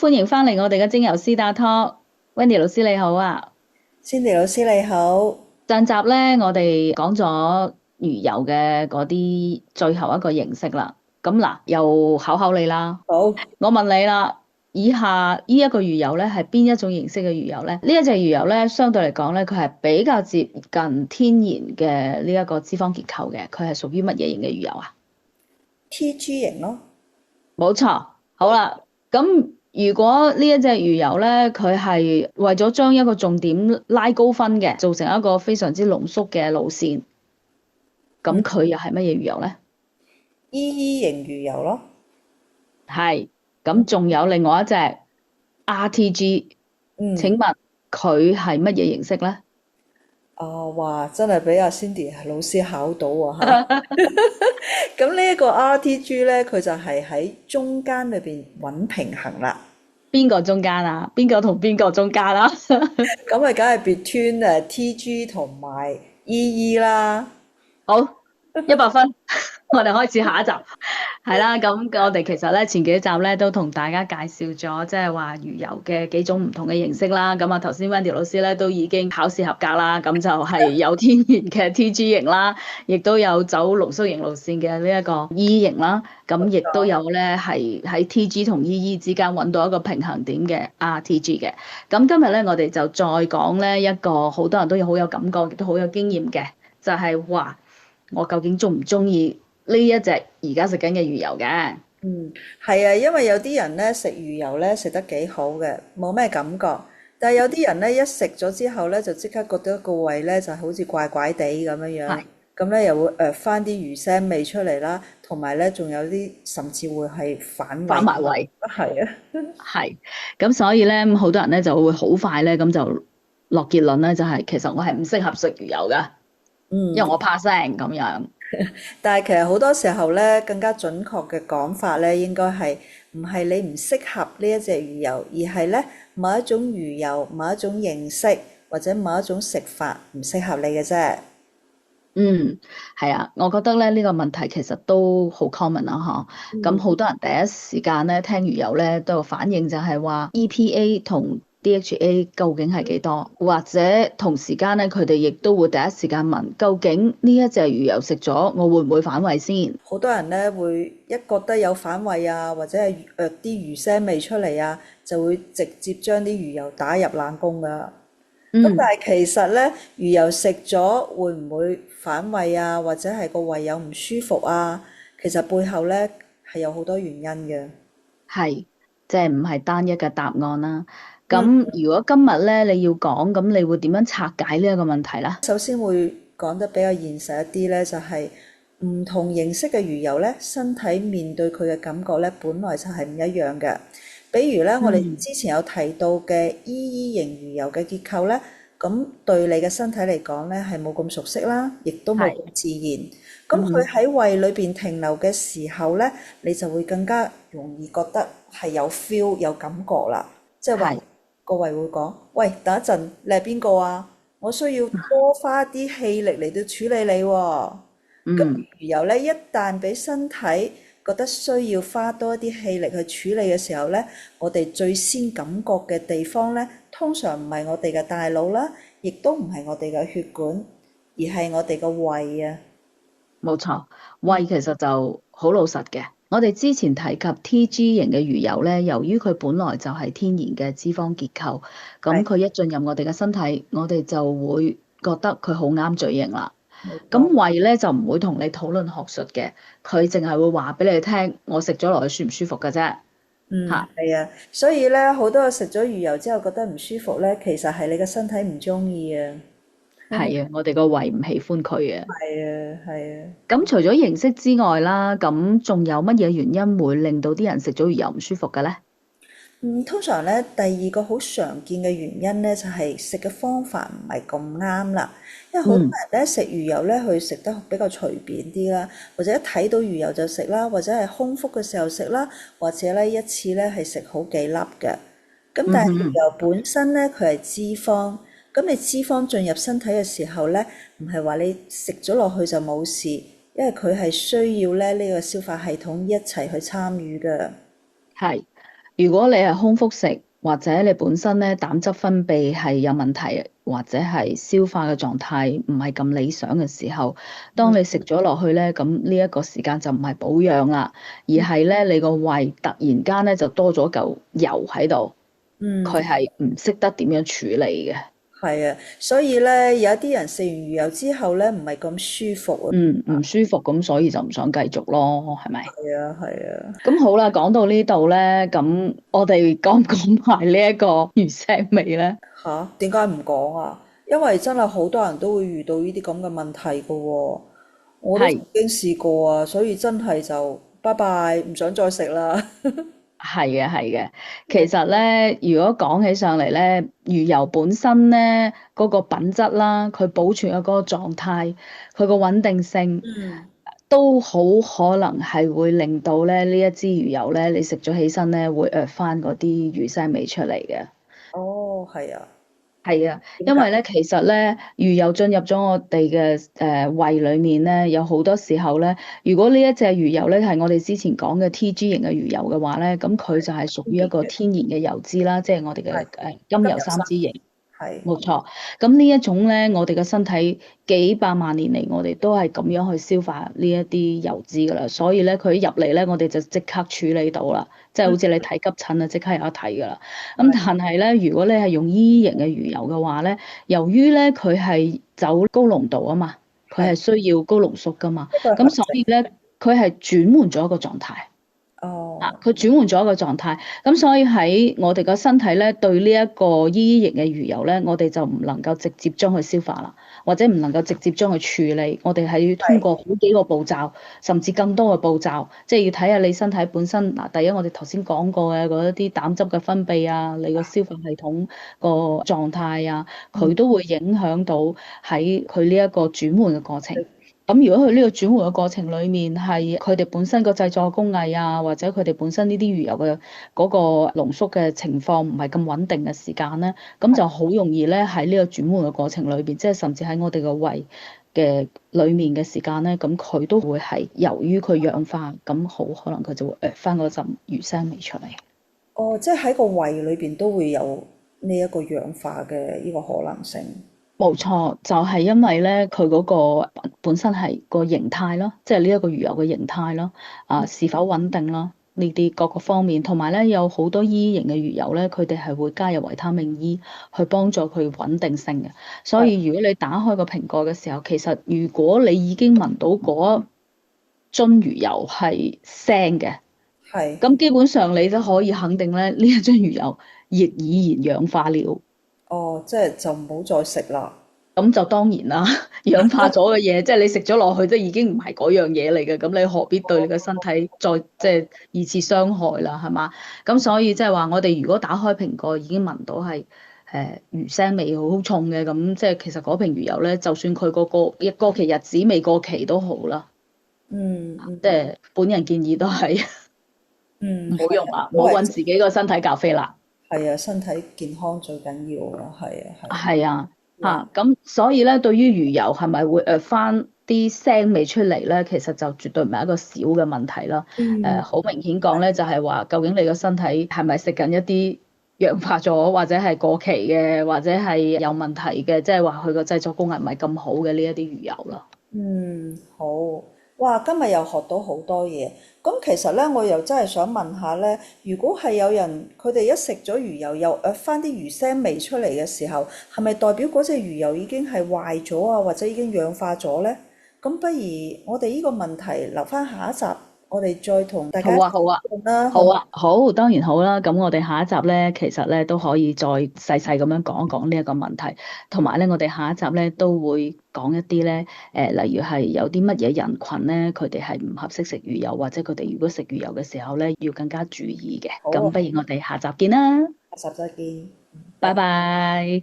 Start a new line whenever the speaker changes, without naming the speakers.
歡迎翻嚟我哋嘅精油師打 talk，Wendy 老師你好啊！Cindy
老師你好。
上集咧我哋講咗魚油嘅嗰啲最後一個形式啦，咁嗱又考考你啦，
好。
我問你啦，以下呢一個魚油咧係邊一種形式嘅魚油咧？呢一隻魚油咧相對嚟講咧，佢係比較接近天然嘅呢一個脂肪結構嘅，佢係屬於乜嘢型嘅魚油啊？TG
型咯。
冇錯，好啦，咁如果呢一隻魚油咧，佢係為咗將一個重點拉高分嘅，做成一個非常之濃縮嘅路線，咁
嗯
佢又係乜嘢魚油咧？，EE
型魚油咯。
係，咁仲有另外一隻 RTG，
嗯。
請問佢係乜嘢形式咧？
哇，真係俾阿 Cindy 老師考到啊嚇！咁呢一個 RTG 咧，佢就係喺中間裏邊揾平衡啦。
邊個中間啊？邊個同邊個中間啊？
咁啊，梗係 between TG 同埋 EE 啦。
好，100分，我哋開始下一集。係啦，咁我哋其實咧前幾集咧都同大家介紹咗，即係話魚油嘅幾種唔同嘅形式啦。咁啊頭先 Wendy 老師咧都已經考試合格啦，咁就係有天然嘅 TG 型啦，亦都有走濃縮型路線嘅呢一個 E 型啦，咁亦都有咧係喺 TG 同 EE 之間揾到一個平衡點嘅 RTG 嘅。咁今日咧我哋就再講咧一個好多人都有好有感覺，亦都好有經驗嘅，就係話我究竟中唔中意呢一隻而家食緊嘅魚油嘅？
嗯，係啊，因為有啲人咧食魚油咧食得幾好嘅，冇咩感覺。但係有啲人咧一食咗之後咧就即刻覺得個胃咧就好似怪怪地咁樣樣，
係
咁咧又會翻啲魚腥味出嚟啦，同埋咧仲有啲甚至會係反胃。
反埋胃，
係啊。
係咁，所以咧好多人咧就會好快咧咁就落結論咧，就係其實我係唔適合食魚油噶，因為
嗯。
我怕腥咁樣。
但係其實好多時候咧，更加準確嘅講法咧，應該係唔係你唔適合呢一隻魚油，而係咧某一種魚油、某一種形式或者某一種食法唔適合你嘅啫。
嗯，係啊，我覺得咧呢個問題其實都好 common 啦，嗬。咁
嗯。
好多人第一時間咧聽魚油咧都有反應就係話 EPA 同 DHA 究竟係幾多，或者同時間咧佢哋亦都會第一時間問究竟呢一隻魚油食咗我會唔會反胃先？
好多人咧會一覺得有反胃啊，或者係啲魚腥味出嚟啊，就會直接將啲魚油打入冷宮噶。咁但
嗯。
係其實咧，魚油食咗會唔會反胃啊，或者係個胃有唔舒服啊？其實背後咧係有好多原因嘅。
係，即係唔係單一嘅答案啦。
嗯。
咁如果今日咧你要講，咁你會點樣拆解呢一個問題咧？
首先會講得比較現實一啲咧，就係唔同形式嘅魚油咧，身體面對佢嘅感覺咧，本來就係唔一樣嘅。比如咧，我哋
嗯，
之前有提到嘅 EE 型魚油嘅結構咧，咁對你嘅身體嚟講咧係冇咁熟悉啦，亦都冇咁
係，
自然。咁佢
嗯，
喺胃裏邊停留嘅時候咧，你就會更加容易覺得係有 feel 有感覺啦。即係話
係，
個胃會講：喂，等一陣，你係邊個啊？我需要多花啲氣力嚟到處理你喎。咁
嗯，
魚油咧，一旦俾身體覺得需要花多一啲氣力去處理嘅時候咧，我哋最先感覺嘅地方咧，通常唔係我哋嘅大腦啦，亦都唔係我哋嘅血管，而係我哋嘅胃啊。
冇錯。胃其實就好老實嘅。我哋之前提及 TG 型嘅魚油咧，由於佢本來就係天然嘅脂肪結構，咁
係。
佢一進入我哋嘅身體，我哋就會覺得佢好啱嘴型啦。
冇錯。
咁胃咧就唔會同你討論學術嘅，佢淨係會話俾你聽，我食咗落去舒唔舒服嘅啫。
嗯，
嚇，
係啊，所以咧好多食咗魚油之後覺得唔舒服咧，其實係你嘅身體唔中意啊。
係啊，我哋個胃唔喜歡佢啊。
係啊，係啊。
咁除咗形式之外啦，咁仲有乜嘢原因會令到啲人食咗魚油唔舒服嘅咧？
通常咧，第二個好常見嘅原因咧，就係食嘅方法唔係咁啱啦。因為好多
嗯，
人咧食魚油咧，佢食得比較隨便啲啦，或者一睇到魚油就食啦，或者係空腹嘅時候食啦，或者咧一次咧係食好幾粒嘅。咁但係魚
嗯哼，
油本身咧，佢係脂肪，咁你脂肪進入身體嘅時候咧，唔係話你食咗落去就冇事，因為佢係需要咧呢個消化系統一齊去參與嘅。
係。如果你係空腹食，或者你本身咧膽汁分泌係有問題，或者係消化嘅狀態唔係咁理想嘅時候，當你食咗落去咧，咁呢一個時間就唔係保養啦，而係咧你個胃突然間咧就多咗嚿油喺度，
嗯。
佢係唔識得點樣處理嘅。
係啊，所以咧有一啲人食完魚油之後咧唔係咁舒服啊。
嗯，唔舒服咁，所以就唔想繼續咯，係咪？
係啊，係啊。
咁好啦，講到呢度咧，咁我哋講唔講埋呢一個魚腥味咧？
吓？點解唔講啊？因為真係好多人都會遇到呢啲咁嘅問題噶喎，我都曾
係。
經試過啊，所以真係就拜拜，唔想再食啦。
係嘅，係嘅。其實咧，如果講起上嚟咧，魚油本身咧嗰個品質啦，佢保存嘅嗰個狀態，佢個穩定性，
嗯。
都好可能係會令到咧呢一支魚油咧，你食咗起身咧會翻嗰啲魚腥味出嚟嘅。
哦，係啊。
係啊，
點解？
因為咧，其實咧，魚油進入咗我哋嘅胃裡面咧，有好多時候咧，如果呢一隻魚油咧係我哋之前講嘅 TG 型嘅魚油嘅話咧，咁佢就係屬於一個天然嘅油脂啦，即係我哋嘅甘油
金油三。
三酯型。
係。
冇錯，咁呢一種咧，我哋嘅身體幾百萬年嚟，我哋都係咁樣去消化呢一啲油脂噶啦，所以咧佢一入嚟咧，我哋就即刻處理到啦，即係好似你睇急診啊，即刻有得睇噶啦。咁但係咧，如果你係用依型嘅魚油嘅話咧，由於咧佢係走高濃度啊嘛，佢
係。
係需要高濃縮噶嘛，
呢個係
咁所
合成。
以咧佢係轉換咗一個狀態。啊！
哦。
佢轉換咗一個狀態，咁所以喺我哋個身體咧，對呢一個依型嘅魚油咧，我哋就唔能夠直接將佢消化啦，或者唔能夠直接將佢處理，我哋係要通過好幾個步驟，甚至更多嘅步驟，即係要睇下你身體本身嗱，第一我哋頭先講過嘅嗰一啲膽汁嘅分泌啊，你個消化系統個狀態啊，
嗯。
佢都會影響到喺佢呢一個轉換嘅過程。咁如果佢呢個轉換嘅過程裡面係佢哋本身個製作工藝啊，或者佢哋本身呢啲魚油嘅嗰個濃縮嘅情況唔係咁穩定嘅時間咧，咁就好容易咧喺呢個轉換嘅過程裏邊，即係甚至喺我哋個胃嘅裡面嘅時間咧，咁佢都會係由於佢氧化，咁好可能佢就會翻嗰陣魚腥味出嚟。
哦，即係喺個胃裏邊都會有呢一個氧化嘅呢個可能性。
冇錯，就係因為咧，佢嗰個本身係個形態咯，即係呢一個魚油嘅形態咯，是否穩定啦，呢啲各個方面，同埋咧有好多 E 型嘅魚油咧，佢哋係會加入維他命 E 去幫助佢穩定性嘅。所以如果你打開個蘋果嘅時候，其實如果你已經聞到嗰樽魚油係腥嘅，
係。
咁基本上你都可以肯定咧，呢一樽魚油亦已然氧化了。
哦，即係就唔好再食啦。
咁就當然啦，氧化咗嘅嘢，即係你食咗落去，即係已經唔係嗰樣嘢嚟嘅，咁你何必對你嘅身體再即係二次傷害啦，係嘛？咁所以即係話，我哋如果打開蘋果已經聞到係魚腥味好重嘅，咁即係其實嗰瓶魚油咧，就算佢個過期日子未過期都好啦，
嗯。嗯。
即係本人建議都係
嗯。
唔好用啦，唔好
因為
揾自己個身體較飛啦。
係啊，身體健康最緊要啊，係啊，係啊。
係啊，咁所以咧，對於魚油係咪會翻啲腥味出嚟咧？其實就絕對唔係一個小嘅問題啦。
嗯。
好明顯講咧，就係話究竟你個身體係咪食緊一啲氧化咗，或者係過期嘅，或者係有問題嘅，即係話佢個製作工藝唔係咁好嘅呢一啲魚油啦。
嗯，好。哇，今日又學到好多嘢。咁其實咧，我又真係想問下咧，如果係有人佢哋一食咗魚油又翻啲魚腥味出嚟嘅時候，係咪代表嗰隻魚油已經係壞咗啊，或者已經氧化咗咧？咁不如我哋呢個問題留翻下一集，我哋再同大家
好啊，好啊。
討論啦，
好啊，好，當然好啦。咁我哋下一集咧，其實咧都可以再細細咁樣講一講呢一個問題，同埋咧，我哋下一集咧都會講一啲咧，例如係有啲乜嘢人群咧，佢哋係唔合適食魚油，或者佢哋如果食魚油嘅時候咧，要更加注意嘅。
好啊，
咁不如我哋下集見啦，
下集再見。
拜拜。